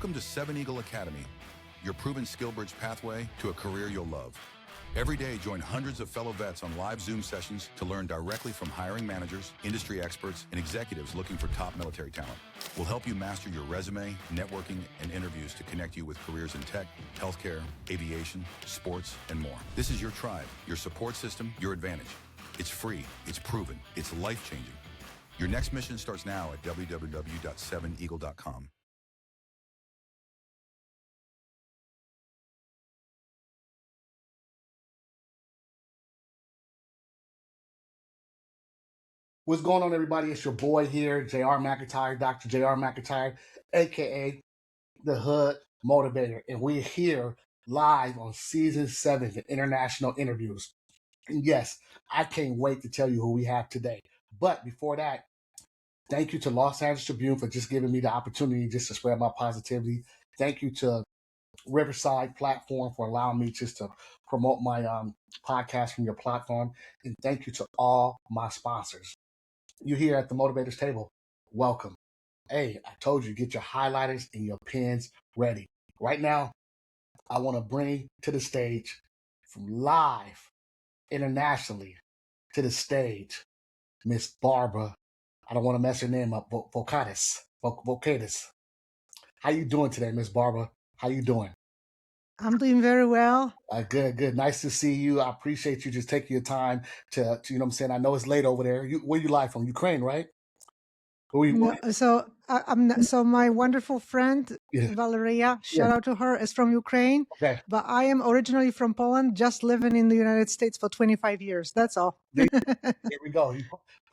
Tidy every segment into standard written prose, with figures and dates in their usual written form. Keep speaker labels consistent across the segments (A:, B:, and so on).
A: Welcome to Seven Eagle Academy, your proven SkillBridge pathway to a career you'll love. Every day, join hundreds of fellow vets on live Zoom sessions to learn directly from hiring managers, industry experts, and executives looking for top military talent. We'll help you master your resume, networking, and interviews to connect you with careers in tech, healthcare, aviation, sports, and more. This is your tribe, your support system, your advantage. It's free, it's proven, it's life-changing. Your next mission starts now at www.7eagle.com.
B: What's going on, everybody? It's your boy here, J.R. McIntyre, Dr. J.R. McIntyre, a.k.a. the Hood Motivator. And we're here live on Season 7 of International Interviews. And yes, I can't wait to tell you who we have today. But before that, thank you to Los Angeles Tribune for just giving me the opportunity just to spread my positivity. Thank you to Riverside Platform for allowing me just to promote my podcast from your platform. And thank you to all my sponsors. You here at the Motivators table, welcome. Hey, I told you, get your highlighters and your pens ready. Right now, I want to bring to the stage, from live internationally to the stage, Miss Barbara. I don't want to mess her name up, Vokatis. Vokatis. How you doing today, Miss Barbara? How you doing?
C: I'm doing very well.
B: Good. Nice to see you. I appreciate you just taking your time to you know what I'm saying. I know it's late over there. Where you live from? Ukraine, right?
C: So my wonderful friend
B: Yeah.
C: Valeria, shout out to her, is from Ukraine.
B: Okay.
C: But I am originally from Poland, just living in the United States for 25 years. That's all.
B: There we go.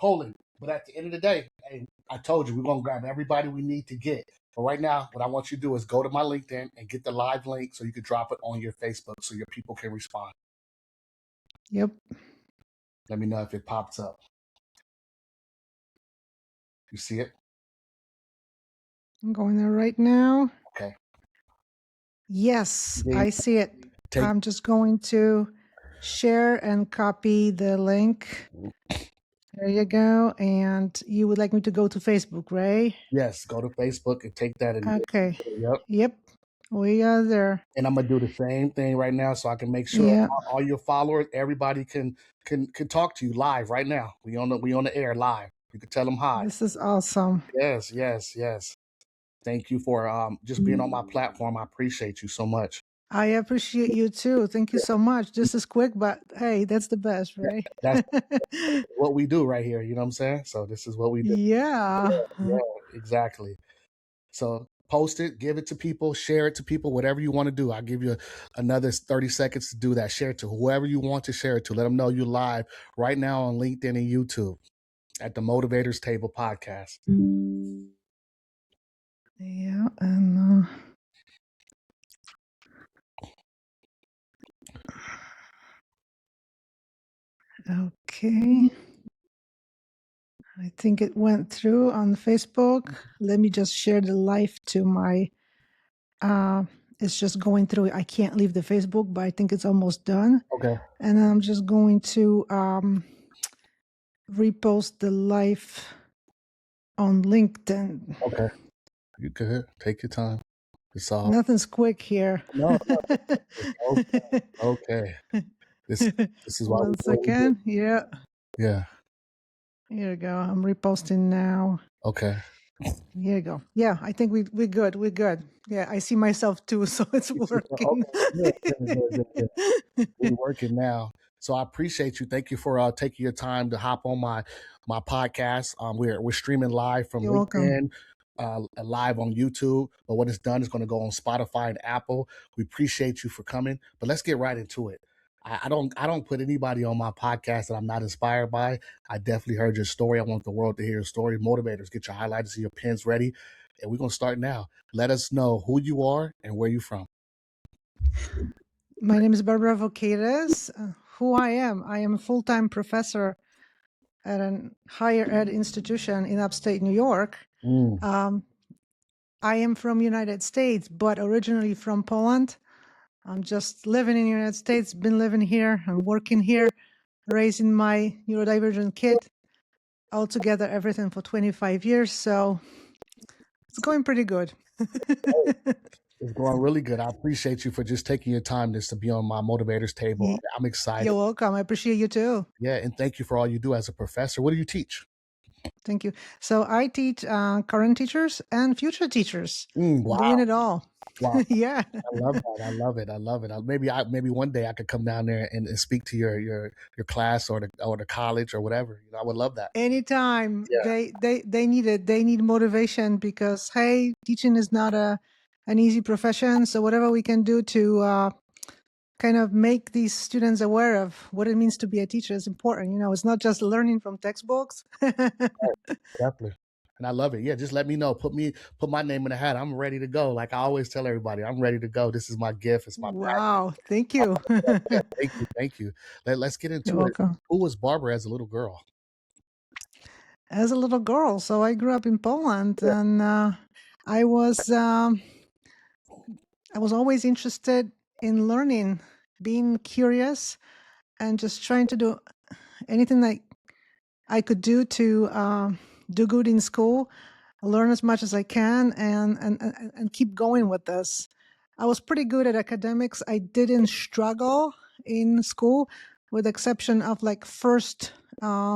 B: Poland. But at the end of the day, hey, I told you we're gonna grab everybody we need to get. But right now, what I want you to do is go to my LinkedIn and get the live link so you can drop it on your Facebook so your people can respond.
C: Yep.
B: Let me know if it pops up. You see it?
C: I'm going there right now.
B: Okay.
C: Yes, I see it. I'm just going to share and copy the link. There you go. And you would like me to go to Facebook, right?
B: Yes, go to Facebook and take that.
C: Okay. Yep. We are there.
B: And I'm gonna do the same thing right now so I can make sure all your followers, everybody can talk to you live right now. We on the air live. You can tell them hi.
C: This is awesome.
B: Yes. Thank you for just being on my platform. I appreciate you so much.
C: I appreciate you too. Thank you so much. This is quick, but hey, that's the best, right?
B: That's what we do right here. You know what I'm saying? So this is what we do.
C: Yeah,
B: exactly. So post it, give it to people, share it to people, whatever you want to do. I'll give you another 30 seconds to do that. Share it to whoever you want to share it to. Let them know you're live right now on LinkedIn and YouTube at the Motivators Table podcast.
C: Yeah, and okay. I think it went through on Facebook. Let me just share the live to my, it's just going through. I can't leave the Facebook, but I think it's almost done.
B: Okay.
C: And I'm just going to repost the live on LinkedIn.
B: Okay. You good. Take your time. It's all.
C: Nothing's quick here.
B: No. Okay. This is why.
C: 1 second. Yeah.
B: Yeah.
C: Here you go. I'm reposting now.
B: Okay.
C: Here you go. Yeah, I think we're good. We're good. Yeah, I see myself too, so it's working.
B: Okay. We're working now. So I appreciate you. Thank you for taking your time to hop on my podcast. We're streaming live from LinkedIn, live on YouTube. But what it's done is going to go on Spotify and Apple. We appreciate you for coming. But let's get right into it. I don't put anybody on my podcast that I'm not inspired by. I definitely heard your story. I want the world to hear your story. Motivators, get your highlighters and your pens ready. And we're going to start now. Let us know who you are and where you're from.
C: My name is Barbara Vokatis. Who I am a full-time professor at a higher ed institution in upstate New York. I am from United States, but originally from Poland. I'm just living in the United States, been living here and working here, raising my neurodivergent kid, altogether everything for 25 years. So It's going pretty good.
B: It's going really good. I appreciate you for just taking your time just to be on my motivators table. I'm excited.
C: You're welcome. I appreciate you too.
B: Yeah, and thank you for all you do as a professor. What do you teach?
C: Thank you. So I teach current teachers and future teachers,
B: Wow.
C: doing it all.
B: Wow.
C: Yeah.
B: I love that. I love it. I love it. Maybe one day I could come down there and speak to your class or the college or whatever. I would love that.
C: Anytime.
B: Yeah.
C: They need it. They need motivation because, hey, teaching is not an easy profession. So whatever we can do to kind of make these students aware of what it means to be a teacher is important. It's not just learning from textbooks.
B: Definitely. And I love it. Yeah, just let me know. Put my name in the hat. I'm ready to go. Like I always tell everybody, I'm ready to go. This is my gift. It's my
C: Wow. Thank you.
B: passion. Yeah, thank you. Let's get into
C: You're
B: it.
C: welcome.
B: Who was Barbara as a little girl?
C: As a little girl, so I grew up in Poland, and I was always interested in learning, being curious, and just trying to do anything that I could do to do good in school, learn as much as I can, and keep going with this. I was pretty good at academics. I didn't struggle in school, with the exception of like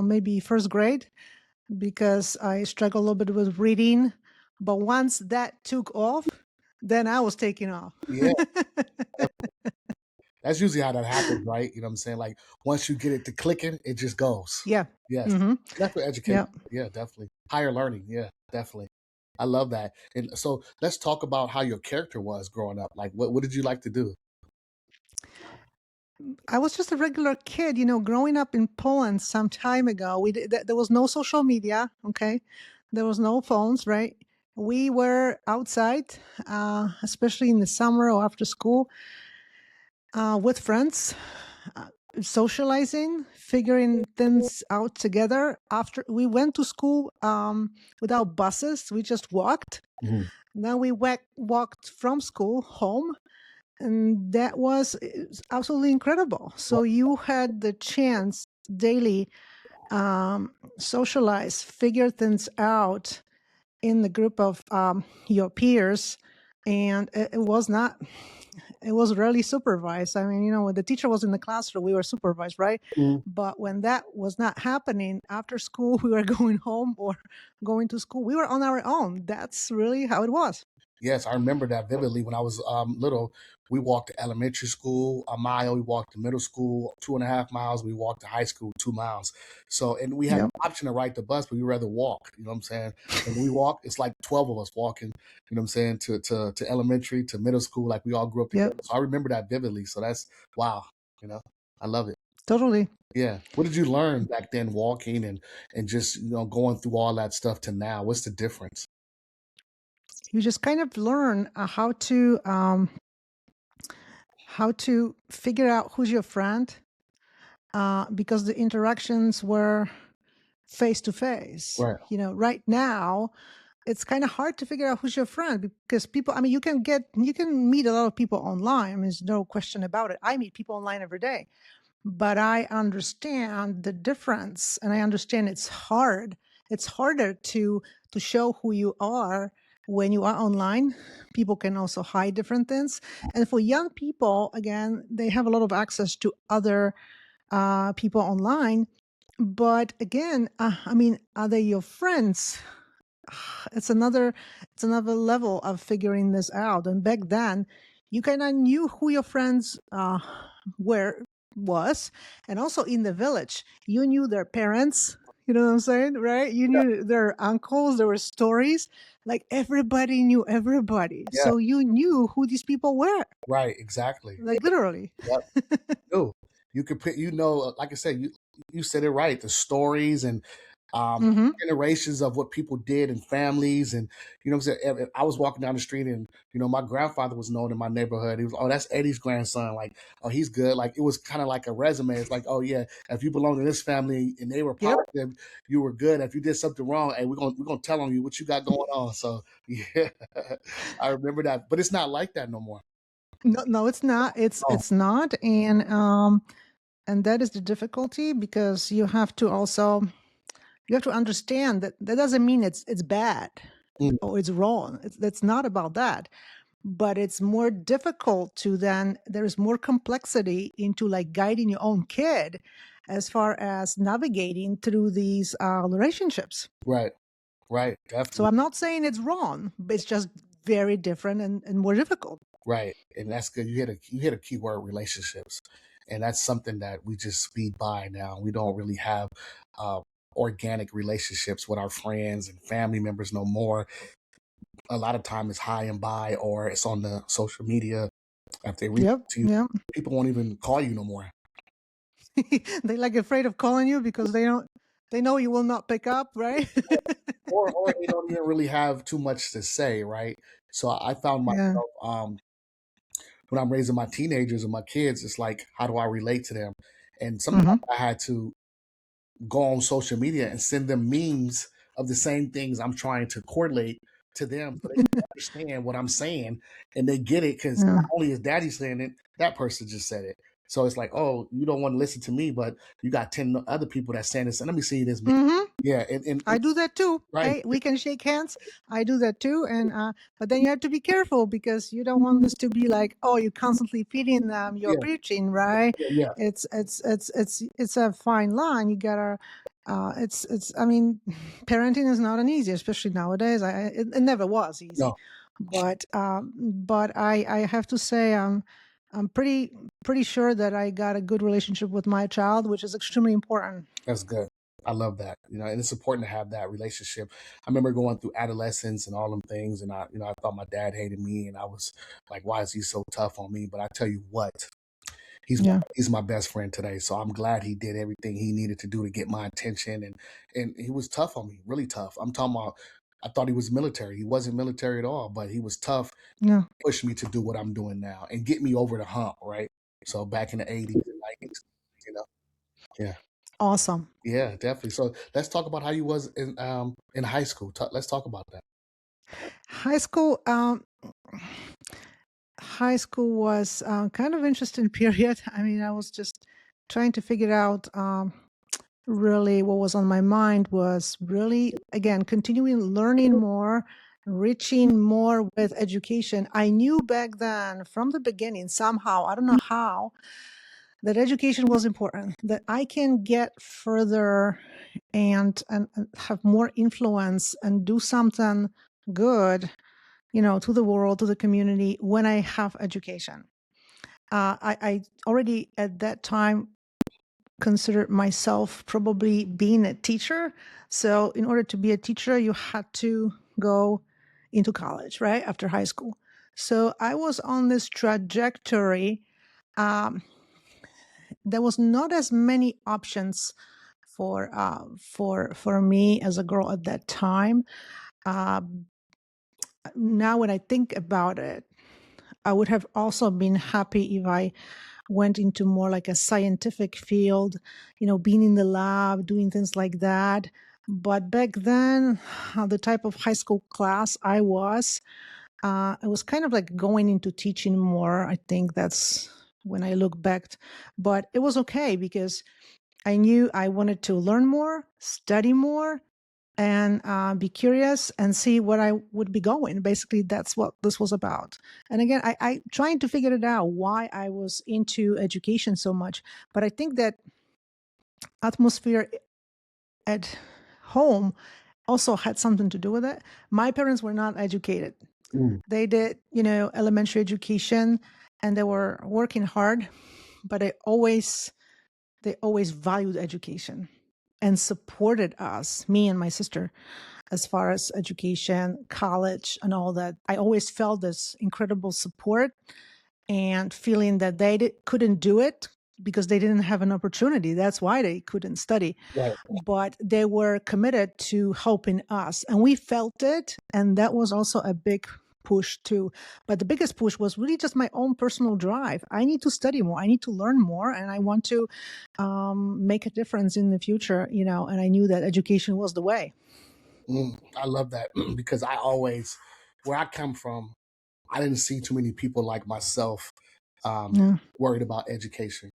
C: maybe first grade, because I struggled a little bit with reading. But once that took off, then I was taking off.
B: Yeah. That's usually how that happens, right? You know what I'm saying? Like once you get it to clicking, it just goes.
C: Yeah.
B: Yes.
C: Mm-hmm.
B: That's what education.
C: Yeah.
B: Yeah, definitely. Higher learning. Yeah, definitely. I love that. And so let's talk about how your character was growing up. Like what did you like to do?
C: I was just a regular kid, growing up in Poland some time ago. There was no social media, okay? There was no phones, right? We were outside, especially in the summer or after school, with friends, socializing, figuring things out together. After we went to school without buses, we just walked.
B: Mhm.
C: Then we walked from school home, and that was absolutely incredible. So you had the chance daily socialize, figure things out in the group of your peers, and it was rarely supervised. I mean, when the teacher was in the classroom, we were supervised, right?
B: Mhm.
C: But when that was not happening, after school, we were going home or going to school. We were on our own. That's really how it was.
B: Yes, I remember that vividly. When I was little, we walked to elementary school a mile. We walked to middle school 2.5 miles. We walked to high school 2 miles. So, and we had
C: Yep.
B: the option to ride the bus, but we rather walk. You know what I'm saying? And we walk. It's like 12 of us walking. You know what I'm saying? To elementary, to middle school. Like we all grew up together.
C: Yep.
B: So I remember that vividly. So that's wow. I love it.
C: Totally.
B: Yeah. What did you learn back then, walking and just going through all that stuff to now? What's the difference?
C: You just kind of learn how to figure out who's your friend, because the interactions were face to face.
B: Right.
C: Right now, it's kind of hard to figure out who's your friend, because people, I mean, you can meet a lot of people online. I mean, there's no question about it. I meet people online every day, but I understand the difference, and I understand it's hard. It's harder to show who you are when you are online. People can also hide different things. And for young people, again, they have a lot of access to other people online. But again, I mean, are they your friends? It's another level of figuring this out. And back then, you kind of knew who your friends was, and also in the village, you knew their parents. You know what I'm saying, right? You knew their uncles. There were stories. Like everybody knew everybody,
B: Yeah.
C: so you knew who these people were.
B: Right. Exactly.
C: Like literally.
B: Yep. No, you could put, like I said, you said it right. The stories and
C: Mhm.
B: generations of what people did and families, and what I'm saying. I was walking down the street, and my grandfather was known in my neighborhood. He was, oh, that's Eddie's grandson. Like, oh, he's good. Like, it was kind of like a resume. It's like, oh yeah, if you belong to this family and they were
C: Yep.
B: positive, you were good. If you did something wrong, hey, we're gonna tell on you what you got going on. So yeah, I remember that. But it's not like that no more.
C: No, it's not.
B: Oh.
C: It's not, and that is the difficulty, because you have to understand that doesn't mean it's bad. oh, it's wrong. That's not about that. But it's more difficult to then, there's more complexity into like guiding your own kid as far as navigating through these relationships.
B: Right. Right.
C: So
B: Definitely.
C: I'm not saying it's wrong, but it's just very different and more difficult.
B: Right. And that's good. You hit a key word, relationships. And that's something that we just speed by now. We don't really have uh, organic relationships with our friends and family members no more. A lot of time it's high and by, or it's on the social media. If they reach
C: Yep.
B: out to you,
C: Yep.
B: people won't even call you no more.
C: They like afraid of calling you because they know you will not pick up, right?
B: Or they don't even really have too much to say, right? So I found
C: Yeah.
B: myself when I'm raising my teenagers and my kids, it's like, how do I relate to them? And sometimes
C: Hmm.
B: I had to go on social media and send them memes of the same things I'm trying to correlate to them so they can understand what I'm saying and they get it because
C: Yeah.
B: not only is daddy saying it, that person just said it. So it's like, oh, you don't want to listen to me, but you got 10 other people that saying this. And let me see this meme.
C: Hmm.
B: Yeah.
C: I do that too.
B: Right.
C: Hey, we can shake hands. I do that too. And but then you have to be careful because you don't want this to be like, oh, you're constantly feeding them your
B: Yeah.
C: preaching, right?
B: Yeah.
C: It's a fine line. You gotta it's I mean, parenting is not an easy, especially nowadays. It never was easy.
B: No,
C: But I have to say I'm pretty sure that I got a good relationship with my child, which is extremely important.
B: that's good. I love that. And it's important to have that relationship. I remember going through adolescence and all them things, and I thought my dad hated me, and I was like, why is he so tough on me? But I tell you what,
C: Yeah.
B: he's my best friend today. So I'm glad he did everything he needed to do to get my attention, and he was tough on me, really tough. I'm talking about. I thought he was military. He wasn't military at all, but he was tough.
C: Yeah.
B: Pushed me to do what I'm doing now and get me over the hump. Right. So back in the '80s and '90s, you know, yeah.
C: Awesome.
B: Yeah, definitely. So let's talk about how you was in high school. Let's talk about that.
C: High school, high school was kind of interesting period. I mean, I was just trying to figure out really what was on my mind was really again continuing learning more, reaching more with education. I knew back then from the beginning somehow, I don't know how, that education was important. That I can get further and have more influence and do something good, to the world, to the community when I have education. I already at that time considered myself probably being a teacher. So, in order to be a teacher, you had to go into college, right? After high school. So, I was on this trajectory. Um, there was not as many options for me as a girl at that time. Uh, Now, when I think about it, I would have also been happy if I went into more like a scientific field, being in the lab, doing things like that. But back then, the type of high school class I was kind of like going into teaching more. I think that's when I look back. But it was okay because I knew I wanted to learn more, study more, and be curious and see where I would be going. Basically, that's what this was about. And again, I trying to figure it out why I was into education so much. But I think that atmosphere at home also had something to do with it. My parents were not educated.
B: Mm,
C: They did, elementary education, and they were working hard, but they always valued education and supported us, me and my sister, as far as education, college, and all that. I always felt this incredible support and feeling that they couldn't do it because they didn't have an opportunity. That's why they couldn't study.
B: right.
C: But they were committed to helping us, and we felt it. And that was also a big push too. But the biggest push was really just my own personal drive. I need to study more. I need to learn more, and I want to make a difference in the future. And I knew that education was the way.
B: I love that because where I come from, I didn't see too many people like myself
C: Yeah.
B: worried about education.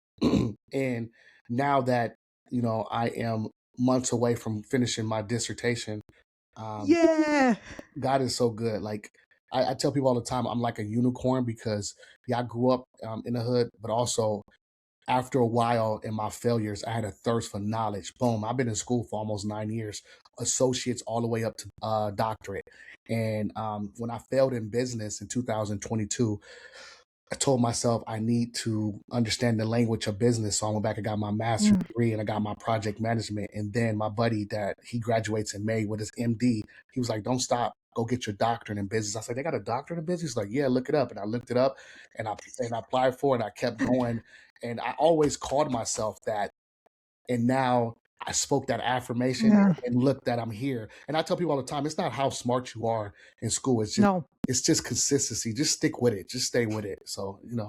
B: And now that I am months away from finishing my dissertation,
C: Yeah.
B: God is so good. Like I tell people all the time, I'm like a unicorn because yeah, I grew up in the hood, but also after a while in my failures, I had a thirst for knowledge. Boom, I've been in school for almost 9 years, associates all the way up to doctorate. And when I failed in business in 2022, I told myself I need to understand the language of business. So I went back and got my master's
C: Mm.
B: degree and I got my project management. And then my buddy that he graduates in May with his MD, he was like, don't stop. Go get your doctorate in business. I said, they got a doctorate in business? He's like, yeah, look it up. And I looked it up and I applied for it and I kept going. And I always called myself that. And now I spoke that affirmation
C: Yeah.
B: and look that I'm here. And I tell people all the time, it's not how smart you are in school.
C: No,
B: It's just consistency. Just stick with it. Just stay with it. So, and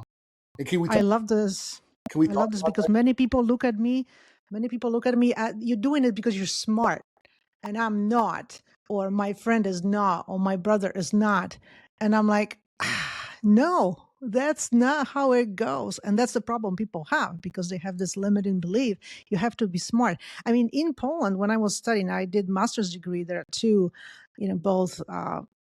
C: I love this.
B: can we
C: I
B: talk
C: love this
B: about
C: because
B: that?
C: many people look at me. Many people look at me. You're doing it because you're smart, and I'm not, or my friend is not, or my brother is not, and I'm like, no, that's not how it goes, and that's the problem people have because they have this limiting belief. You have to be smart. I mean, in Poland, when I was studying, I did master's degree there too. Both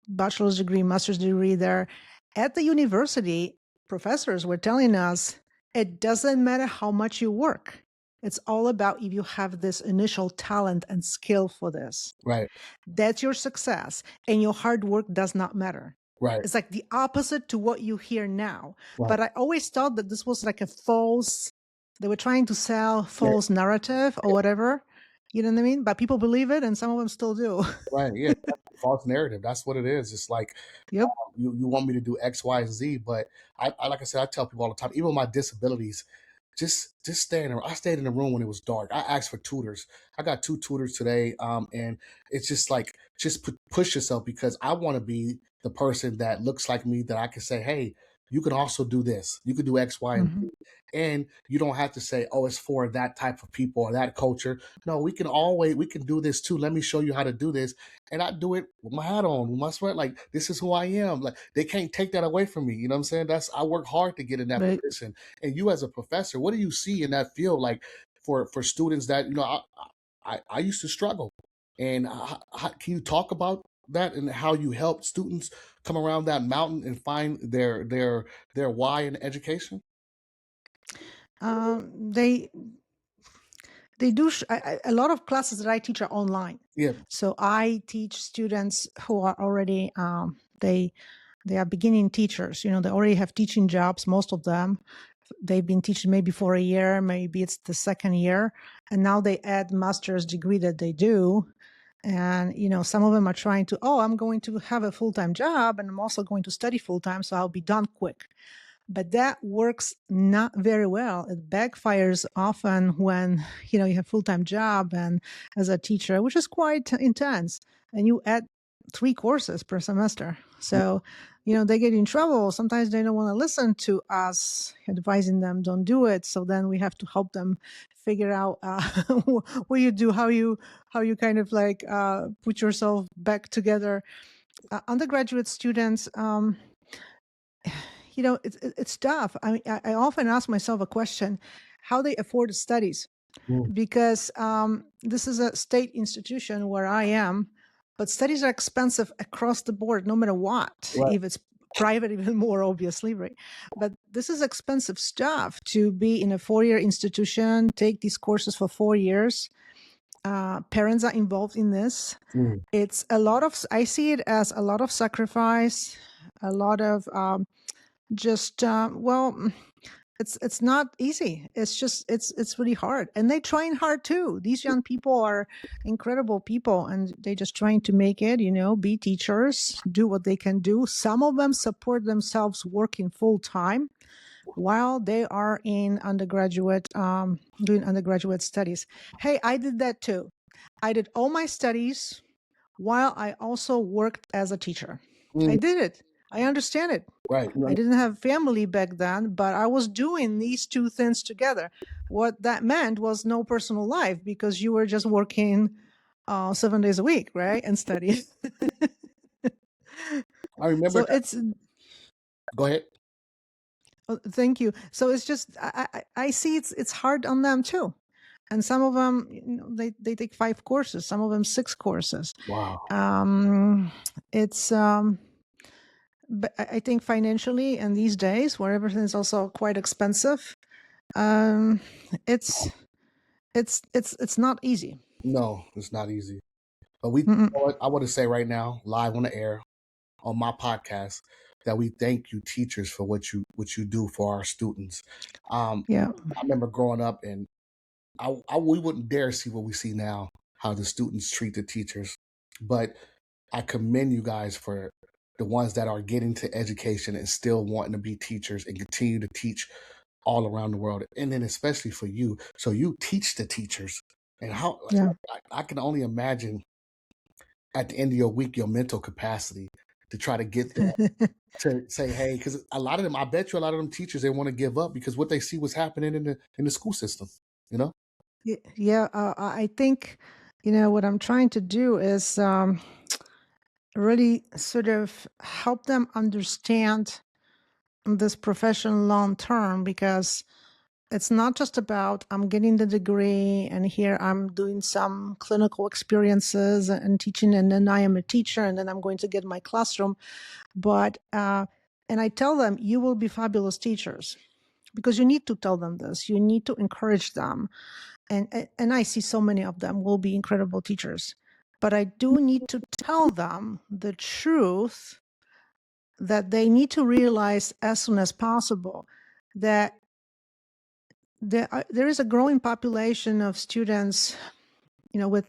C: bachelor's degree, master's degree there. At the university, professors were telling us it doesn't matter how much you work. It's all about if you have this initial talent and skill for this.
B: Right,
C: That's your success, and your hard work does not matter.
B: right,
C: It's like the opposite to what you hear now.
B: right.
C: But I always thought that this was like a false, they were trying to sell
B: Yeah,
C: false narrative or whatever. You know what I mean? But people believe it, and some of them still do.
B: right. Yeah, that's a false narrative. That's what it is. It's like
C: Yep.
B: you want me to do X, Y, and Z, but I like I said, I tell people all the time, even with my disabilities, just stay in. I stayed in the room when it was dark. I asked for tutors. I got 2 tutors today, and it's just like push yourself because I want to be the person that looks like me that I can say, hey, you can also do this. You can do X, Y, and
C: Mhm.
B: Z. And you don't have to say, oh, it's for that type of people or that culture. No, we can do this too. Let me show you how to do this. And I do it with my hat on, with my sweat. Like, this is who I am. Like, they can't take that away from me. You know what I'm saying? I work hard to get in that
C: Right.
B: position. And you as a professor, what do you see in that field? Like for students that, I used to struggle. And can you talk about that and how you help students come around that mountain and find their why in education?
C: They do a lot of classes that I teach are online.
B: Yeah.
C: So I teach students who are already they are beginning teachers. They already have teaching jobs. Most of them, they've been teaching maybe for a year, maybe it's the second year, and now they add master's degree that they do. And some of them are trying to, oh, I'm going to have a full-time job, and I'm also going to study full-time, so I'll be done quick. But that works not very well. It backfires often when you have full-time job and as a teacher, which is quite intense, and you add 3 courses per semester. So they get in trouble. Sometimes they don't want to listen to us advising them, don't do it. So then we have to help them figure out what you do, how you kind of like put yourself back together. Undergraduate students, it's tough. I mean, I often ask myself a question: how they afford studies,
B: Mm,
C: because this is a state institution where I am, but studies are expensive across the board, no matter what.
B: right.
C: If it's private, even more, obviously, right? But this is expensive stuff to be in a 4-year institution, take these courses for 4 years. Parents are involved in this.
B: Mm,
C: It's a lot of, I see it as a lot of sacrifice, a lot of just it's not easy. It's just it's really hard, and they trying hard too. These young people are incredible people, and they just trying to make it, be teachers, do what they can do. Some of them support themselves working full time while they are in undergraduate, doing undergraduate studies. Hey, I did that too. I did all my studies while I also worked as a teacher. I
B: mm,
C: did it. I understand it.
B: right.
C: I didn't have family back then, but I was doing these 2 things together. What that meant was no personal life because you were just working 7 days a week, right? And studying.
B: I remember
C: So
B: that.
C: it's,
B: Go ahead.
C: thank you. So it's just, I see it's hard on them too. and some of them, they take 5 courses, some of them 6 courses.
B: Wow.
C: It's but I think financially, and these days where everything is also quite expensive, it's not easy.
B: No, it's not easy. But we, I want to say right now, live on the air, on my podcast, that we thank you, teachers, for what you do for our students.
C: Yeah.
B: I remember growing up, and we wouldn't dare see what we see now, how the students treat the teachers. But I commend you guys for the ones that are getting to education and still wanting to be teachers and continue to teach all around the world. And then especially for you. So you teach the teachers. And how
C: Yeah.
B: I can only imagine at the end of your week, your mental capacity to try to get them to say, hey, because a lot of them, I bet you a lot of them teachers, they want to give up because what they see was happening in the school system, you know?
C: Yeah, I think, what I'm trying to do is really sort of help them understand this profession long term, because it's not just about I'm getting the degree and here I'm doing some clinical experiences and teaching, and then I am a teacher and then I'm going to get my classroom. But and I tell them, you will be fabulous teachers, because you need to tell them this. You need to encourage them. And I see so many of them will be incredible teachers. But I do need to tell them the truth, that they need to realize as soon as possible that there is a growing population of students, with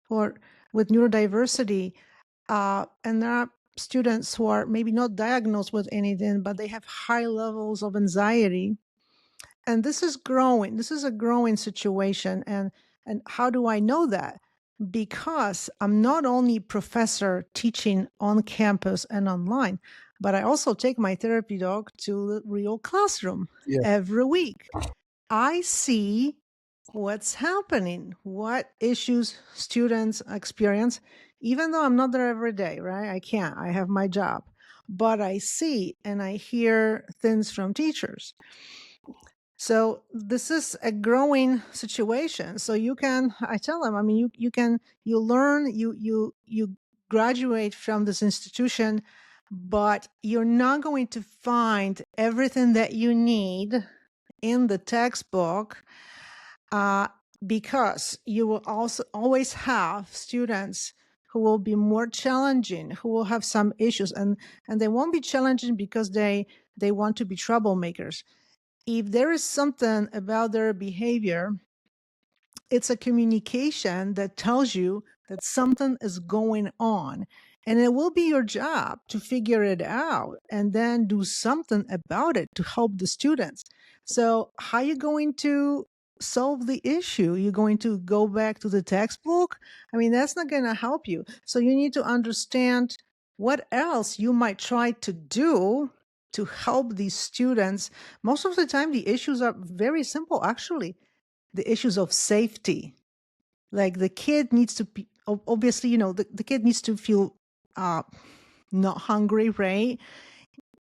C: neurodiversity, and there are students who are maybe not diagnosed with anything, but they have high levels of anxiety, and this is growing. This is a growing situation, and how do I know that? Because I'm not only professor teaching on campus and online, but I also take my therapy dog to the real classroom every week. I see what's happening, what issues students experience, even though I'm not there every day, right? I can't, I have my job, but I see and I hear things from teachers. So this is a growing situation. So I tell them, I mean, you learn, you graduate from this institution, but you're not going to find everything that you need in the textbook, because you will also always have students who will be more challenging, who will have some issues, and they won't be challenging because they want to be troublemakers. If there is something about their behavior, it's a communication that tells you that something is going on. And it will be your job to figure it out and then do something about it to help the students. So, how are you going to solve the issue? You're going to go back to the textbook? I mean, that's not going to help you. So, you need to understand what else you might try to do to help these students. Most of the time, the issues are very simple, actually. The issues of safety, like the kid needs to be, obviously, the kid needs to feel not hungry, right?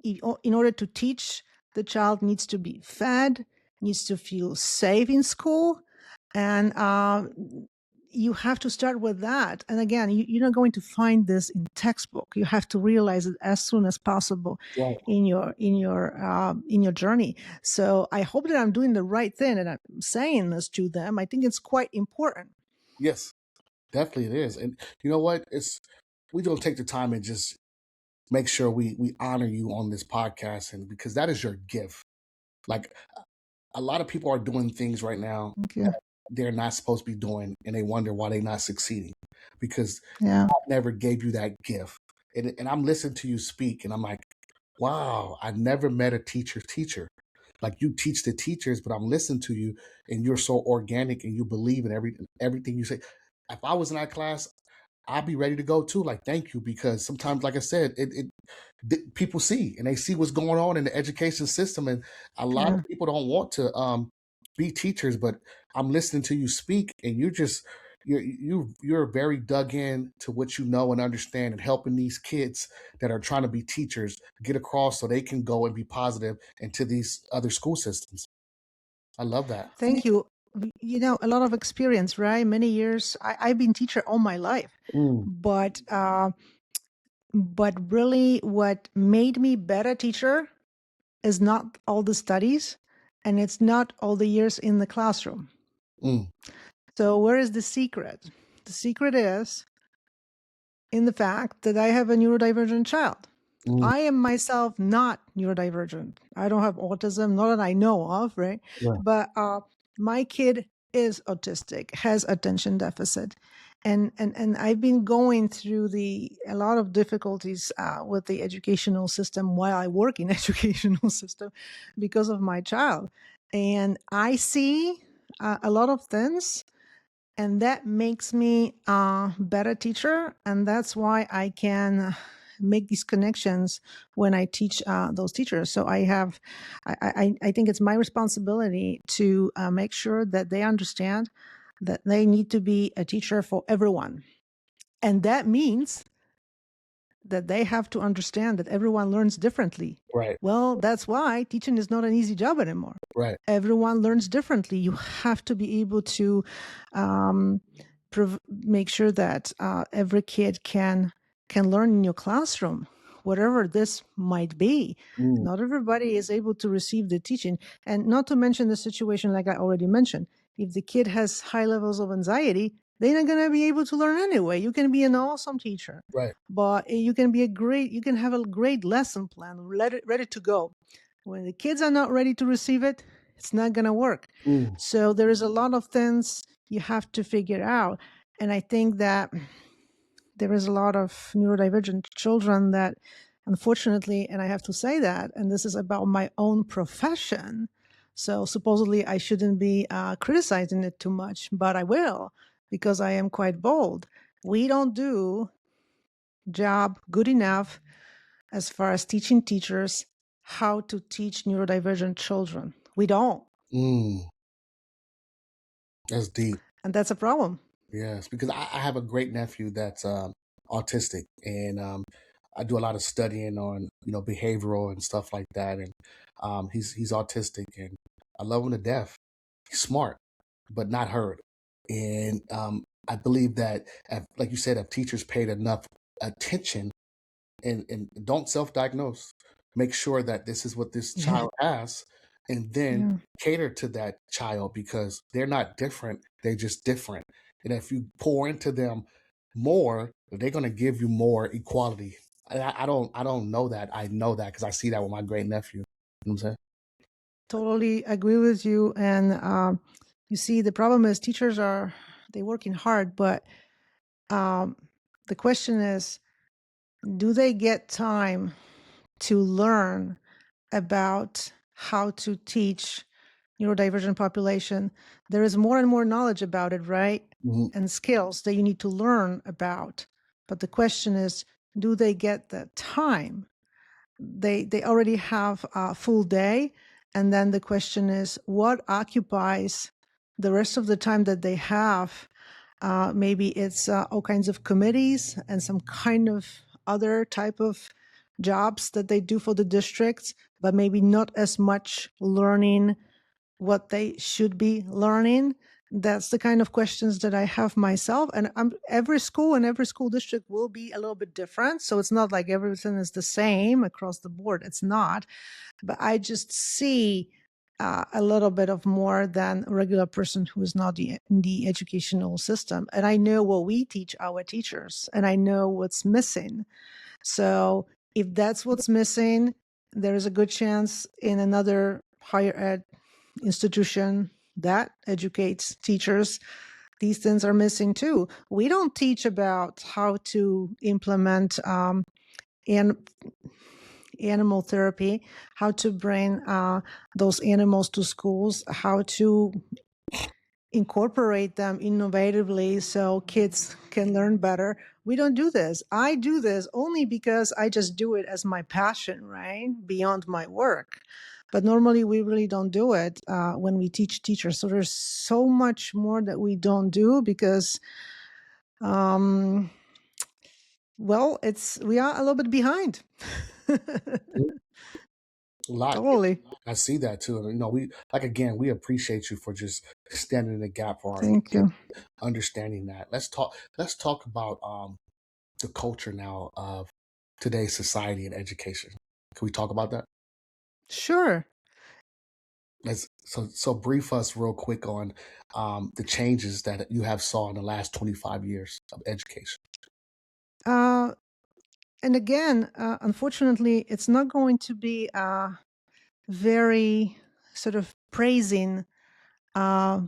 C: In order to teach, the child needs to be fed, needs to feel safe in school, and you have to start with that. And again, you're not going to find this in textbook. You have to realize it as soon as possible in your journey. So I hope that I'm doing the right thing and I'm saying this to them. I think it's quite important.
B: Yes, definitely it is. And you know what? We don't take the time and just make sure we honor you on this podcast, and because that is your gift. Like, a lot of people are doing things right now they're not supposed to be doing, and they wonder why they're not succeeding, because God never gave you that gift. And I'm listening to you speak, and I'm like, wow, I never met a teacher's teacher. Like, you teach the teachers, but I'm listening to you, and you're so organic, and you believe in everything you say. If I was in that class, I'd be ready to go too. Like, thank you, because sometimes, like I said, people see, and they see what's going on in the education system, and a lot of people don't want to be teachers. But I'm listening to you speak, and you're very dug in to what you know and understand, and helping these kids that are trying to be teachers get across so they can go and be positive into these other school systems. I love that.
C: Thank you. a lot of experience, right? Many years. I've been teacher all my life,
B: Mm,
C: but really, what made me better teacher is not all the studies, and it's not all the years in the classroom.
B: mm,
C: So where is the secret? The secret is in the fact that I have a neurodivergent child.
B: mm,
C: I am myself not neurodivergent. I don't have autism, not that I know of, right?
B: right.
C: But my kid is autistic, has attention deficit. And I've been going through a lot of difficulties with the educational system while I work in educational system because of my child. And I see a lot of things, and that makes me a better teacher, and that's why I can make these connections when I teach those teachers. So I think it's my responsibility to make sure that they understand that they need to be a teacher for everyone, and that means that they have to understand that everyone learns differently.
B: Right.
C: Well, that's why teaching is not an easy job anymore.
B: Right.
C: Everyone learns differently. You have to be able to um, make sure that every kid can learn in your classroom, whatever this might be.
B: Mm,
C: Not everybody is able to receive the teaching, and not to mention the situation like I already mentioned. If the kid has high levels of anxiety, they're not going to be able to learn anyway. You can be an awesome teacher,
B: right.
C: but you can have a great lesson plan ready to go. When the kids are not ready to receive it, it's not going to work.
B: Mm,
C: So there is a lot of things you have to figure out. And I think that there is a lot of neurodivergent children that, unfortunately, and I have to say that, and this is about my own profession. So supposedly I shouldn't be criticizing it too much, but I will, because I am quite bold. We don't do job good enough as far as teaching teachers how to teach neurodivergent children. We don't.
B: mm. That's deep.
C: And that's a problem.
B: Yes, because I have a great nephew that's autistic, and I do a lot of studying on behavioral and stuff like that, and he's autistic, and I love him to death. He's smart, but not heard, and I believe that, like you said, if teachers paid enough attention and don't self-diagnose, make sure that this is what this
C: Yeah.
B: child has, and then
C: Yeah.
B: cater to that child, because they're not different, they're just different. And if you pour into them more, they're going to give you more equality. I don't know that. I know that because I see that with my great nephew. You know what I'm saying?
C: Totally agree with you. And you see, the problem is teachers they're working hard, but the question is, do they get time to learn about how to teach neurodivergent population? There is more and more knowledge about it, right?
B: Mhm.
C: And skills that you need to learn about. But the question is, do they get the time? They already have a full day, and then the question is, what occupies the rest of the time that they have? Maybe it's all kinds of committees and some kind of other type of jobs that they do for the districts, but maybe not as much learning what they should be learning. That's the kind of questions that I have myself. And every school and every school district will be a little bit different. So it's not like everything is the same across the board. It's not. But I just see a little bit of more than a regular person who is not in the educational system. And I know what we teach our teachers, and I know what's missing. So if that's what's missing, there is a good chance in another higher ed institution that educates teachers, these things are missing too. We don't teach about how to implement animal therapy, how to bring those animals to schools, how to incorporate them innovatively so kids can learn better. We don't do this. I do this only because I just do it as my passion, right? Beyond my work. But normally we really don't do it when we teach teachers. So there's so much more that we don't do because, well, we are a little bit behind.
B: A lot.
C: Totally.
B: I see that too. And, we appreciate you for just standing in the gap for our
C: Thank
B: kids,
C: you.
B: understanding that. Let's talk about the culture now of today's society and education. Can we talk about that?
C: Sure.
B: So brief us real quick on the changes that you have saw in the last 25 years of education.
C: Uh, and again, unfortunately, it's not going to be very sort of praising uh,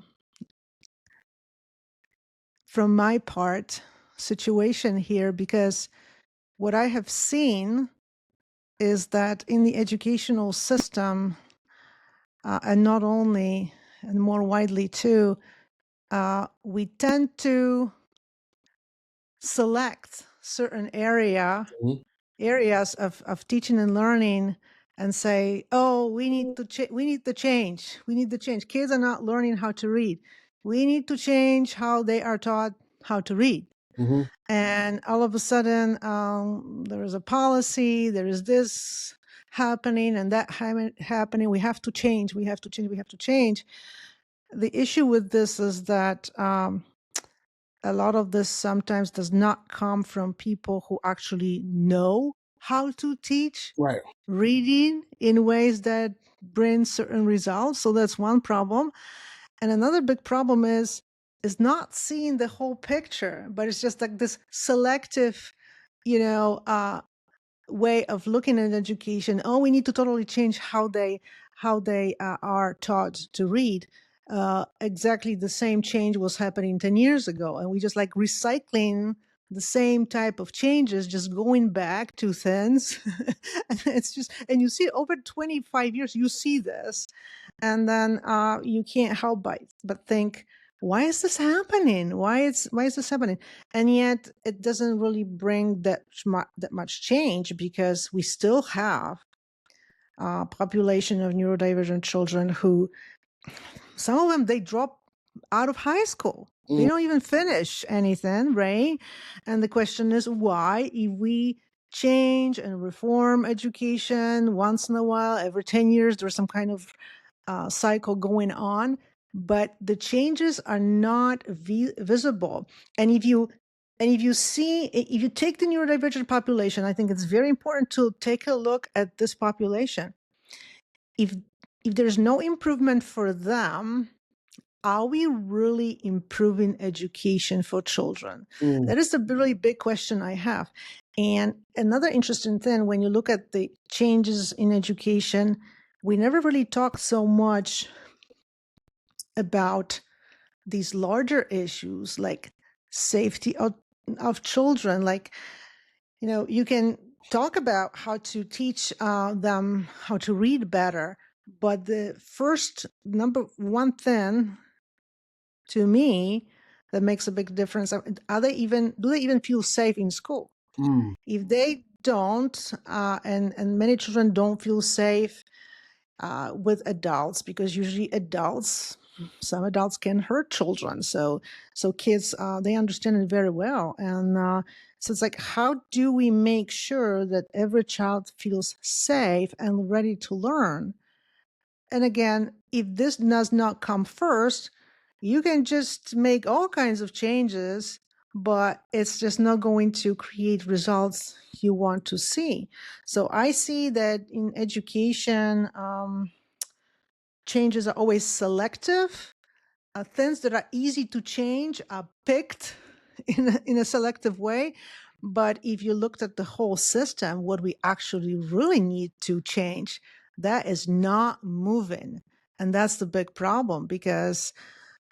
C: from my part situation here, because what I have seen is that in the educational system, and not only, and more widely too, we tend to select certain
B: Mhm.
C: areas of teaching and learning and say, oh, we need the change. We need the change. Kids are not learning how to read. We need to change how they are taught how to read.
B: Mhm.
C: And all of a sudden, there is a policy, there is this happening and that happening. We have to change. We have to change. We have to change. The issue with this is that a lot of this sometimes does not come from people who actually know how to teach
B: Right.
C: reading in ways that bring certain results. So that's one problem. And another big problem is not seeing the whole picture, but it's just like this selective, way of looking at education. Oh, we need to totally change how they are taught to read. Exactly the same change was happening 10 years ago, and we just like recycling the same type of changes, just going back to things. And it's just, and you see over 25 years, you see this, and then you can't help but think, why is this happening? Why is this happening? And yet it doesn't really bring that much change, because we still have a population of neurodivergent children who, some of them, they drop out of high school. They
B: Mm.
C: don't even finish anything, right? And the question is, why? If we change and reform education once in a while, every 10 years, there's some kind of cycle going on, but the changes are not visible. And if you take the neurodivergent population, I think it's very important to take a look at this population. If there's no improvement for them, are we really improving education for children?
B: Mm.
C: That is a really big question I have. And another interesting thing, when you look at the changes in education, we never really talk so much about these larger issues like safety of children. Like, you can talk about how to teach them how to read better, but the first number one thing to me that makes a big difference, do they even feel safe in school?
B: Mm.
C: If they don't, and many children don't feel safe with adults, because usually some adults can hurt children. So kids, they understand it very well. And so it's like, how do we make sure that every child feels safe and ready to learn? And again, if this does not come first, you can just make all kinds of changes, but it's just not going to create results you want to see. So I see that in education, changes are always selective. Things that are easy to change are picked in a selective way. But if you looked at the whole system, what we actually really need to change, that is not moving. And that's the big problem, because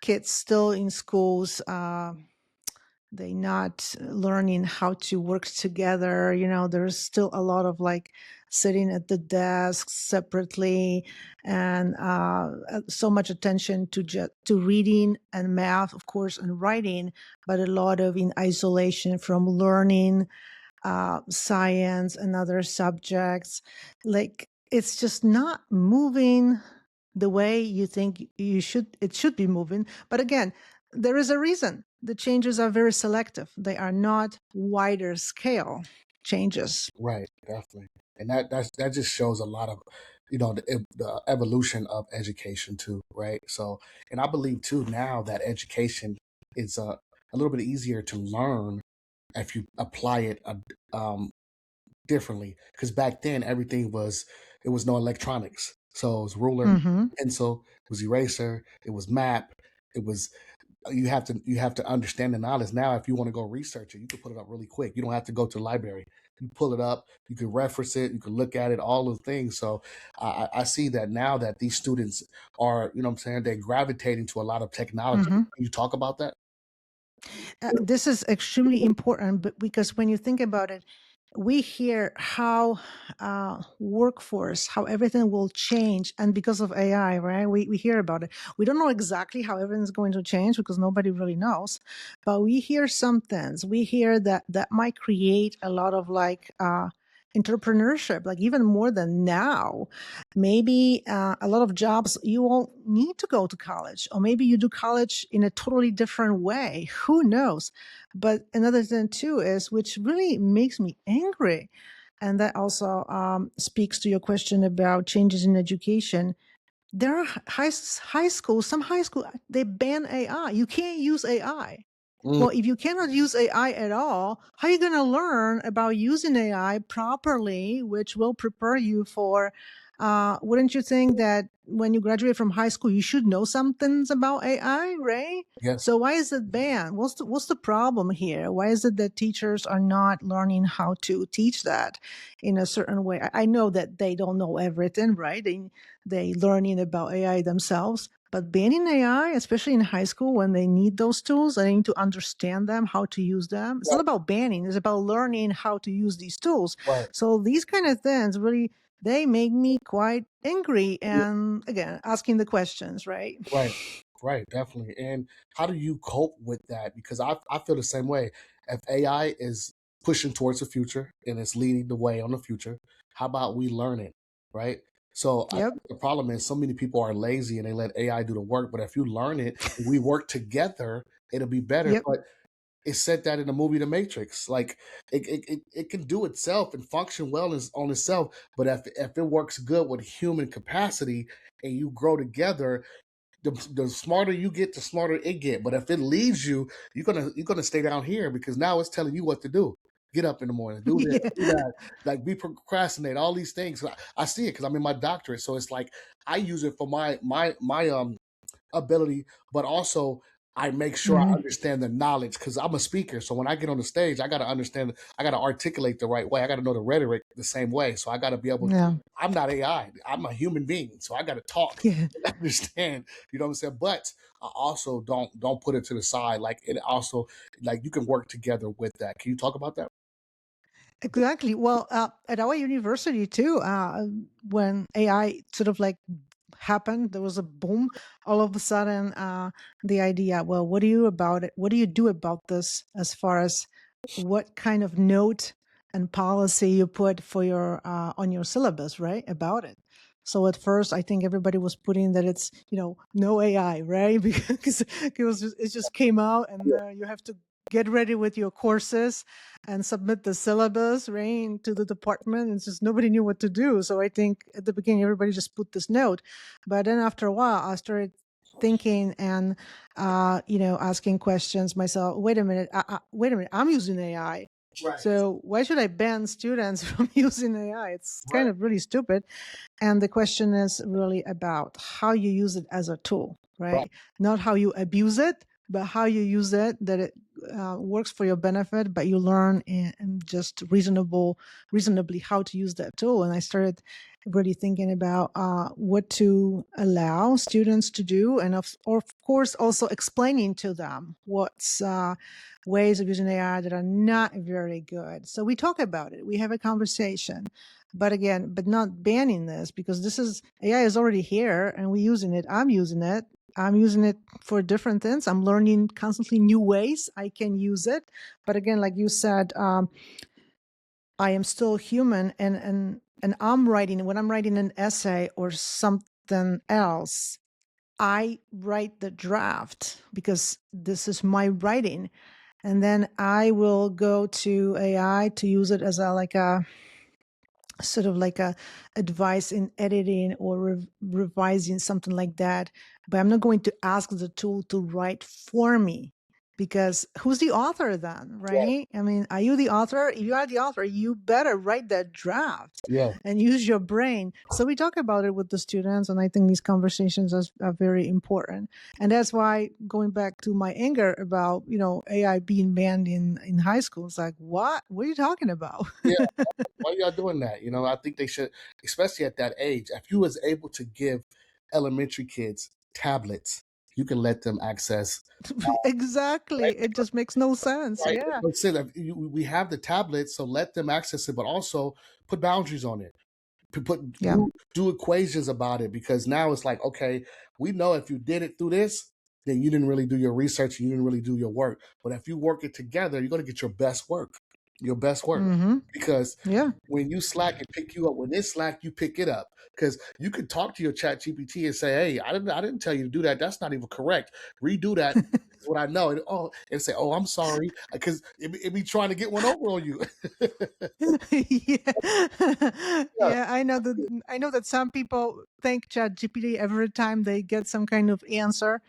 C: kids still in schools, they're not learning how to work together. There's still a lot of like sitting at the desks separately, and so much attention to reading and math, of course, and writing, but a lot of in isolation from learning science and other subjects. Like, it's just not moving the way you think it should be moving. But again, there is a reason. The changes are very selective. They are not wider scale changes.
B: Right. Definitely. And that just shows a lot of the evolution of education too, right? So, and I believe too now that education is a little bit easier to learn if you apply it differently. Because back then everything was it was no electronics, so it was ruler,
C: Mm-hmm.
B: pencil, it was eraser, it was map, it was you have to understand the knowledge. Now if you want to go research it, you can put it up really quick. You don't have to go to the library. You pull it up, you can reference it, you can look at it, all those things. So I see that now that these students are, what I'm saying, they're gravitating to a lot of technology.
C: Mm-hmm.
B: Can you talk about that?
C: This is extremely important, but because when you think about it, we hear how workforce, how everything will change, and because of AI, right? We hear about it. We don't know exactly how everything's going to change because nobody really knows, but we hear some things. We hear that might create a lot of entrepreneurship, like even more than now. Maybe a lot of jobs you won't need to go to college, or maybe you do college in a totally different way. Who knows? But another thing too is, which really makes me angry, and that also speaks to your question about changes in education. There are high schools, some high school, they ban AI. You can't use AI.
B: Mm,
C: Well, if you cannot use AI at all, how are you going to learn about using AI properly, which will prepare you for? Wouldn't you think that when you graduate from high school, you should know some things about AI, right?
B: yes.
C: So why is it banned? What's the problem here? Why is it that teachers are not learning how to teach that in a certain way? I know that they don't know everything, right? They learning about AI themselves, but banning AI, especially in high school when they need those tools, they need to understand them, how to use them. It's not
B: Right,
C: about banning, it's about learning how to use these tools.
B: right.
C: So these kind of things really, they make me quite angry. And again, asking the questions, right?
B: Right, right, definitely. And how do you cope with that? Because I feel the same way. If AI is pushing towards the future and it's leading the way on the future, how about we learn it, right? So I
C: Yep.
B: think the problem is so many people are lazy and they let AI do the work. But if you learn it, and we work together, it'll be better.
C: Yep.
B: But it said that in the movie The Matrix. Like it can do itself and function well on itself. But if it works good with human capacity and you grow together, the smarter you get, the smarter it get. But if it leaves you, you're gonna stay down here because now it's telling you what to do. Get up in the morning, do this,
C: Yeah.
B: do that, like be procrastinate, all these things. I see it because I'm in my doctorate, so it's like I use it for my ability, but also I make sure I
C: Hmm.
B: understand the knowledge because I'm a speaker. So when I get on the stage, I got to understand, I got to articulate the right way. I got to know the rhetoric the same way. So I got to be able to,
C: Yeah.
B: I'm not AI, I'm a human being. So I got to talk
C: Yeah.
B: and understand, you know what I'm saying? But I also don't put it to the side. Like it also, like you can work together with that. Can you talk about that?
C: Exactly. Well, at our university too, when AI sort of like happened, there was a boom. All of a sudden, the idea, well, what do you about it? What do you do about this as far as what kind of note and policy you put for your on your syllabus, right? About it. So at first, I think everybody was putting that it's no AI, right? Because it just came out, and you have to get ready with your courses and submit the syllabus right to the department. It's just nobody knew what to do. So I think at the beginning everybody just put this note, but then after a while I started thinking and asking questions myself. Wait a minute, wait a minute, I'm using AI.
B: Right,
C: So why should I ban students from using AI? It's kind
B: right,
C: of really stupid. And the question is really about how you use it as a tool,
B: right,
C: right? Not how you abuse it, but how you use it, that it works for your benefit, but you learn and just reasonably how to use that tool. And I started really thinking about what to allow students to do, and of course also explaining to them what's ways of using AI that are not very good. So we talk about it, we have a conversation, but again, but not banning this, because this is AI is already here and we're using it. I'm using it. I'm using it for different things. I'm learning constantly new ways I can use it. But again, like you said, I am still human, and I'm writing, when I'm writing an essay or something else, I write the draft because this is my writing. And then I will go to AI to use it as a sort of like a advice in editing or revising something like that, but I'm not going to ask the tool to write for me, because who's the author then, right? I mean, are you the author? If you are the author, you better write that draft
B: Yeah.
C: and use your brain. So we talk about it with the students, and I think these conversations are very important. And that's why, going back to my anger about, AI being banned in high school, it's like, what are you talking about?
B: Yeah. Why y'all doing that? I think they should, especially at that age. If you was able to give elementary kids tablets, you can let them access.
C: Exactly. It just makes no sense.
B: Right?
C: Yeah.
B: But still, we have the tablets, so let them access it, but also put boundaries on it.
C: Yeah.
B: Do equations about it, because now it's like, okay, we know if you did it through this, then you didn't really do your research, you didn't really do your work. But if you work it together, you're going to get your best work.
C: Mm-hmm.
B: Because
C: Yeah.
B: when you slack, it pick you up. When it's slack, you pick it up. Because you could talk to your chat GPT and say, hey, I didn't tell you to do that. That's not even correct. Redo that. This is what I know. And say, oh, I'm sorry. Because it be trying to get one over on you.
C: Yeah.
B: Yeah,
C: Yeah. I know that some people thank ChatGPT every time they get some kind of answer,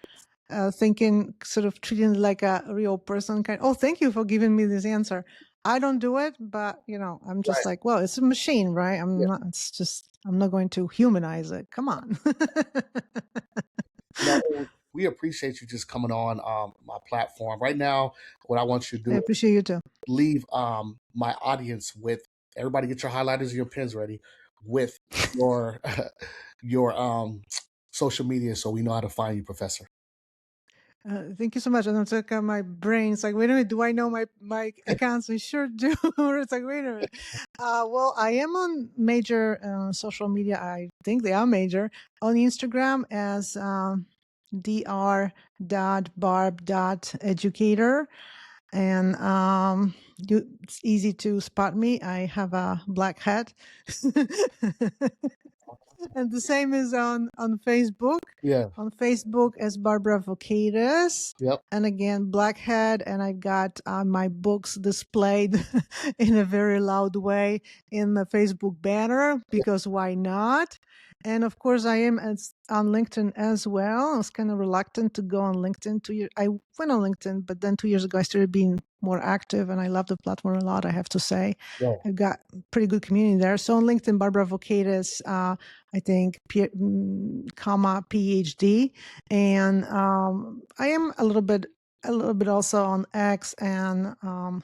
C: thinking, sort of treating it like a real person. Oh, thank you for giving me this answer. I don't do it, but I'm just
B: right.
C: like, well, it's a machine, right?
B: Yeah.
C: I'm not going to humanize it. Come on.
B: We appreciate you just coming on my platform right now. What I want you to
C: I
B: do,
C: appreciate you too.
B: leave my audience with, everybody get your highlighters and your pens ready, with your your social media, so we know how to find you, Professor.
C: Thank you so much. And it's like my brain. It's like, wait a minute, do I know my accounts? I sure do. It's like, wait a minute. Well, I am on major social media. I think they are major on Instagram as dr.barb.educator. And it's easy to spot me. I have a black hat. And the same is on Facebook.
B: Yeah.
C: On Facebook as Barbara Vokatis,
B: Yep.
C: and again Blackhead, and I've got my books displayed in a very loud way in the Facebook banner, because why not? And of course, I am on LinkedIn as well. I was kind of reluctant to go on LinkedIn. I went on LinkedIn, but then 2 years ago I started being more active, and I love the platform a lot, I have to say.
B: Yeah.
C: I've got pretty good community there. So on LinkedIn, Barbara Vokatis, I think, comma PhD, and I am a little bit also on X and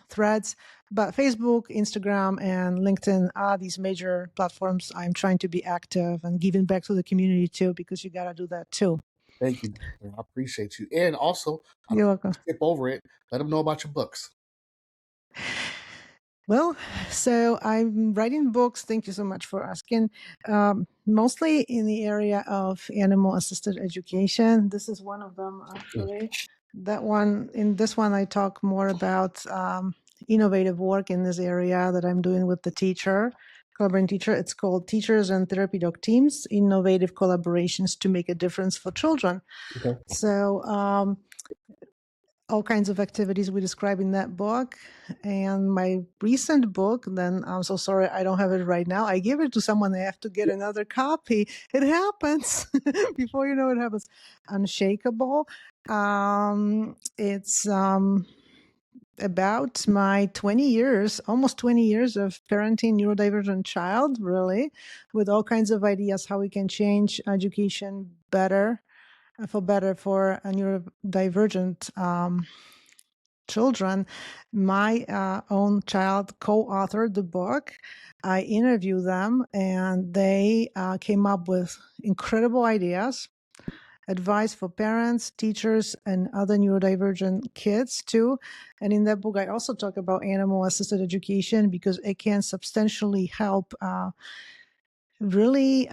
C: Threads, but Facebook, Instagram, and LinkedIn are these major platforms. I'm trying to be active and giving back to the community too, because you got to do that too.
B: Thank you. I appreciate you. And also, I'm
C: You're welcome.
B: skip over it. Let them know about your books.
C: Well, so I'm writing books. Thank you so much for asking. Mostly in the area of animal assisted education. This is one of them, actually. In this one, I talk more about innovative work in this area that I'm doing with the collaborating teacher. It's called Teachers and Therapy Dog Teams, Innovative Collaborations to Make a Difference for Children.
B: Okay.
C: So, all kinds of activities we describe in that book. And my recent book, then I'm so sorry I don't have it right now. I gave it to someone. I have to get another copy. It happens. Before you know it happens. Unshakable. It's about my 20 years, almost 20 years of parenting neurodivergent child, really, with all kinds of ideas how we can change education better for a neurodivergent children. My own child co-authored the book. I interviewed them, and they came up with incredible ideas, advice for parents, teachers, and other neurodivergent kids too. And in that book, I also talk about animal assisted education, because it can substantially help really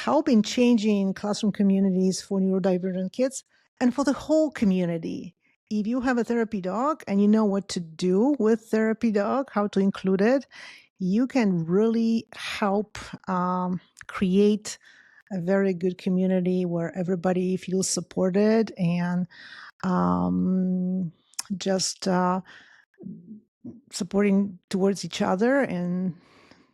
C: help in changing classroom communities for neurodivergent kids and for the whole community. If you have a therapy dog and you know what to do with therapy dog, how to include it, you can really help create a very good community where everybody feels supported and just supporting towards each other and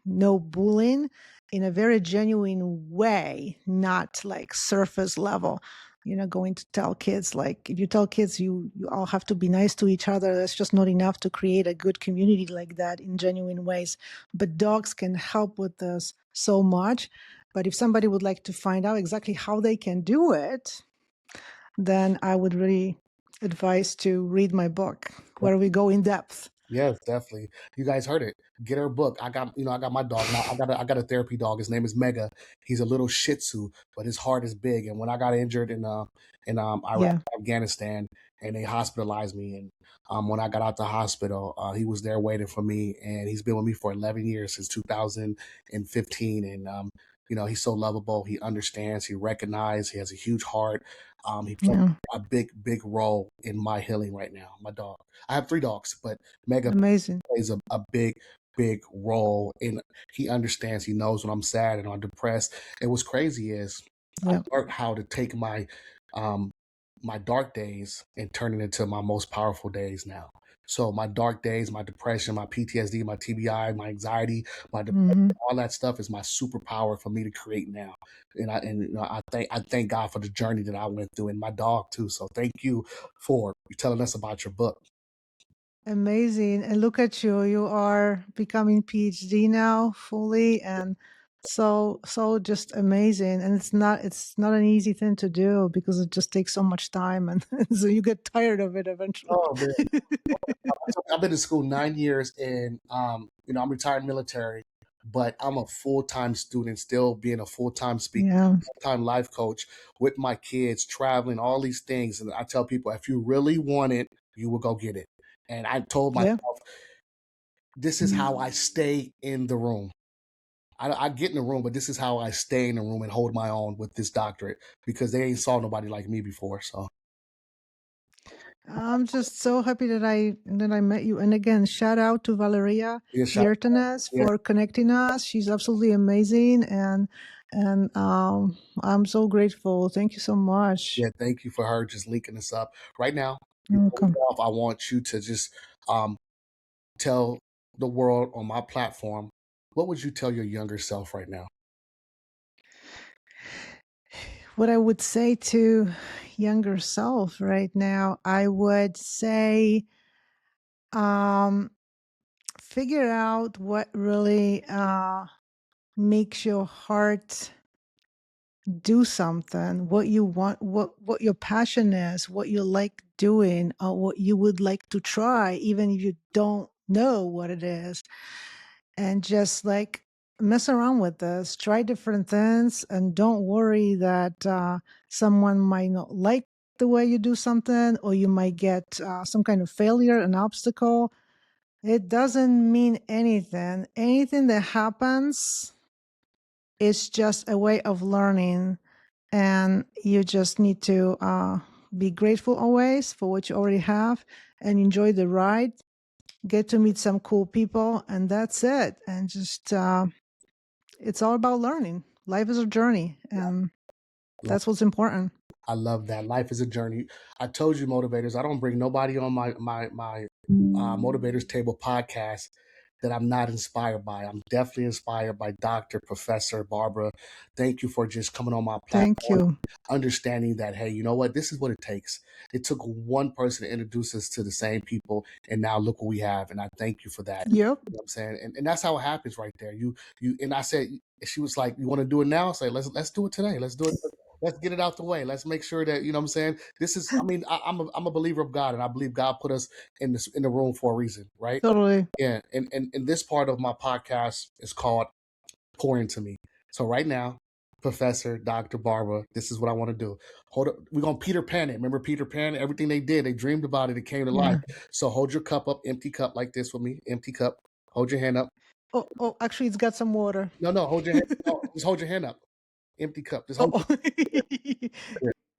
C: no bullying in a very genuine way, not like surface level. Going to tell kids, like, if you tell kids you all have to be nice to each other, that's just not enough to create a good community like that in genuine ways. But dogs can help with this so much. But if somebody would like to find out exactly how they can do it, then I would really advise to read my book, where we go in depth.
B: Yes, definitely. You guys heard it. Get her book. I got my dog now. I got a therapy dog. His name is Mega. He's a little Shih Tzu, but his heart is big. And when I got injured in Iraq,
C: Yeah.
B: Afghanistan, and they hospitalized me, and when I got out the hospital, he was there waiting for me, and he's been with me for 11 years, since 2015. And he's so lovable. He understands. He recognizes. He has a huge heart. He plays
C: Yeah.
B: a big role in my healing right now. My dog. I have 3 dogs, but Mega
C: Amazing.
B: plays a big role in. He understands. He knows when I'm sad and I'm depressed. And what's crazy is I
C: Yeah.
B: learned how to take my dark days and turn it into my most powerful days now. So my dark days, my depression, my PTSD, my TBI, my anxiety, my depression, all that stuff is my superpower for me to create now. And I thank God for the journey that I went through, and my dog too. So thank you for telling us about your book.
C: Amazing. And look at you. You are becoming PhD now fully, and so just amazing. And it's not an easy thing to do, because it just takes so much time, and so you get tired of it eventually.
B: Oh man, I've been in school 9 years, and I'm retired military, but I'm a full-time student, still being a full-time speaker,
C: Yeah.
B: full-time life coach with my kids, traveling, all these things. And I tell people, if you really want it, you will go get it. And I told
C: Yeah.
B: myself, this is how I stay in the room. I get in the room, but this is how I stay in the room and hold my own with this doctorate, because they ain't saw nobody like me before. So
C: I'm just so happy that I met you. And again, shout out to Valeria
B: yeah,
C: Yertanes
B: yeah,
C: for connecting us. She's absolutely amazing, and I'm so grateful. Thank you so much.
B: yeah. Thank you for her just linking us up right now.
C: You're
B: Before we
C: welcome.
B: go off, I want you to just tell the world on my platform, what would you tell your younger self right now?
C: What I would say to younger self right now, I would say, figure out what really makes your heart do something, what you want, what your passion is, what you like doing, or what you would like to try, even if you don't know what it is. And just like mess around with this, try different things, and don't worry that someone might not like the way you do something, or you might get some kind of failure, an obstacle. It doesn't mean anything. Anything that happens is just a way of learning, and you just need to be grateful always for what you already have, and enjoy the ride, get to meet some cool people, and that's it. And just it's all about learning. Life is a journey, and that's what's important.
B: I love that. Life is a journey. I told you, motivators, I don't bring nobody on my Motivators Table podcast that I'm not inspired by. I'm definitely inspired by Dr. Professor Barbara. Thank you for just coming on my
C: Thank
B: platform,
C: you.
B: understanding that, hey, you know what? This is what it takes. It took one person to introduce us to the same people, and now look what we have. And I thank you for that.
C: Yep.
B: You know what I'm saying? And that's how it happens right there. And I said, she was like, you want to do it now? Say, let's do it today. Let's do it. Let's get it out the way. Let's make sure that, you know what I'm saying? This is, I mean, I'm a believer of God, and I believe God put us in the room for a reason, right?
C: Totally.
B: Yeah. And this part of my podcast is called Pour Into Me. So right now, Professor Dr. Barbara, this is what I want to do. Hold up. We're going to Peter Pan it. Remember Peter Pan? Everything they did, they dreamed about it. It came to life. So hold your cup up, empty cup like this with me. Empty cup. Hold your hand up.
C: Oh, actually, it's got some water.
B: No, hold your hand. No, just hold your hand up. Empty cup. Just hold
C: Oh.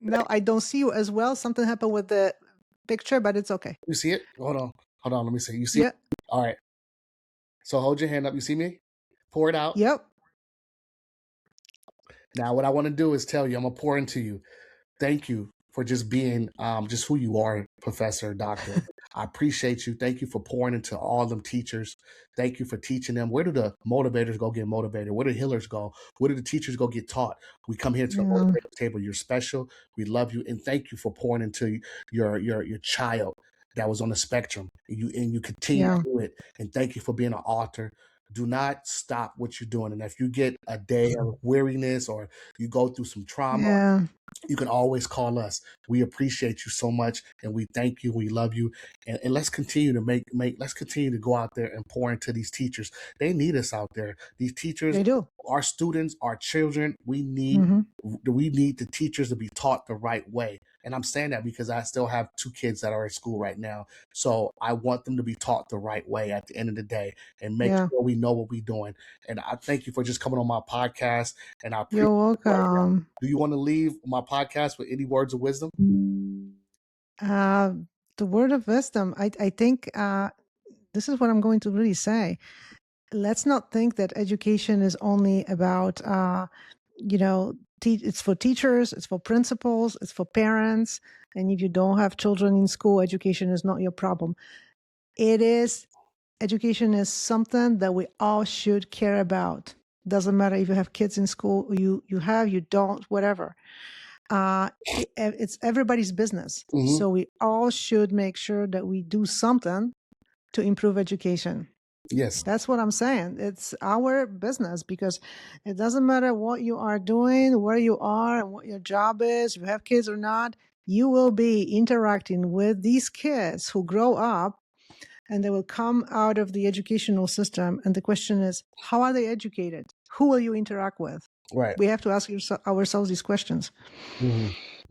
C: No, I don't see you as well. Something happened with the picture, but it's okay.
B: You see it? Hold on. Let me see. You see?
C: Yeah.
B: All right. So hold your hand up. You see me? Pour it out.
C: Yep.
B: Now, what I want to do is tell you, I'm going to pour into you. Thank you for just being just who you are, Professor, Doctor. I appreciate you. Thank you for pouring into all them teachers. Thank you for teaching them. Where do the motivators go get motivated? Where do healers go? Where do the teachers go get taught? We come here to the
C: Yeah.
B: motivator table. You're special. We love you, and thank you for pouring into your child that was on the spectrum. And you continue
C: Yeah.
B: to do it. And thank you for being an author. Do not stop what you're doing. And if you get a day of weariness or you go through some trauma,
C: Yeah.
B: you can always call us. We appreciate you so much, and we thank you. We love you, and let's continue to let's continue to go out there and pour into these teachers. They need us out there. These teachers,
C: They do.
B: our students, our children. We need the teachers to be taught the right way. And I'm saying that because I still have 2 kids that are at school right now. So I want them to be taught the right way at the end of the day and make
C: Yeah.
B: sure we know what we're doing. And I thank you for just coming on my podcast. And I appreciate
C: You're
B: it right now.
C: welcome.
B: Do you want to leave my podcast with any words of wisdom?
C: The word of wisdom, I think this is what I'm going to really say. Let's not think that education is only about, it's for teachers, it's for principals, it's for parents. And if you don't have children in school, education is not your problem. Education is something that we all should care about. Doesn't matter if you have kids in school, you don't, whatever. It's everybody's business. So we all should make sure that we do something to improve education.
B: Yes.
C: That's what I'm saying. It's our business because it doesn't matter what you are doing, where you are, and what your job is, if you have kids or not, you will be interacting with these kids who grow up and they will come out of the educational system. And the question is, how are they educated? Who will you interact with?
B: Right.
C: We have to ask ourselves these questions.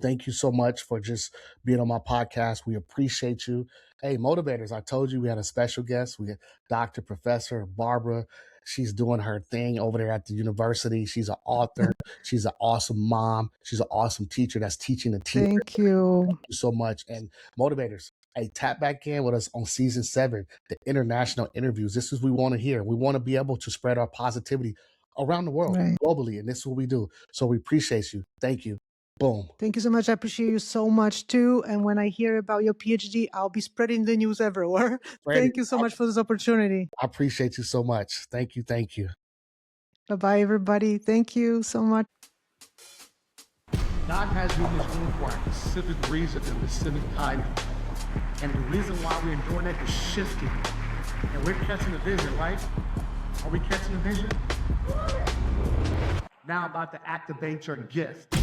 B: Thank you so much for just being on my podcast. We appreciate you. Hey, motivators, I told you we had a special guest. We had Dr. Professor Barbara. She's doing her thing over there at the university. She's an author. She's an awesome mom. She's an awesome teacher that's teaching the teachers.
C: Thank you.
B: Thank you so much. And motivators, hey, tap back in with us on season 7, the international interviews. This is what we want to hear. We want to be able to spread our positivity around the world, globally, and this is what we do. So we appreciate you. Thank you. Boom.
C: Thank you so much. I appreciate you so much too. And when I hear about your PhD, I'll be spreading the news everywhere. Thank you so much for this opportunity.
B: I appreciate you so much. Thank you. Thank you.
C: Bye-bye, everybody. Thank you so much.
B: God has you in this room for a specific reason and specific timing. And the reason why we're doing that is shifting. And we're catching the vision, right? Are we catching the vision? Now I'm about to activate your gift.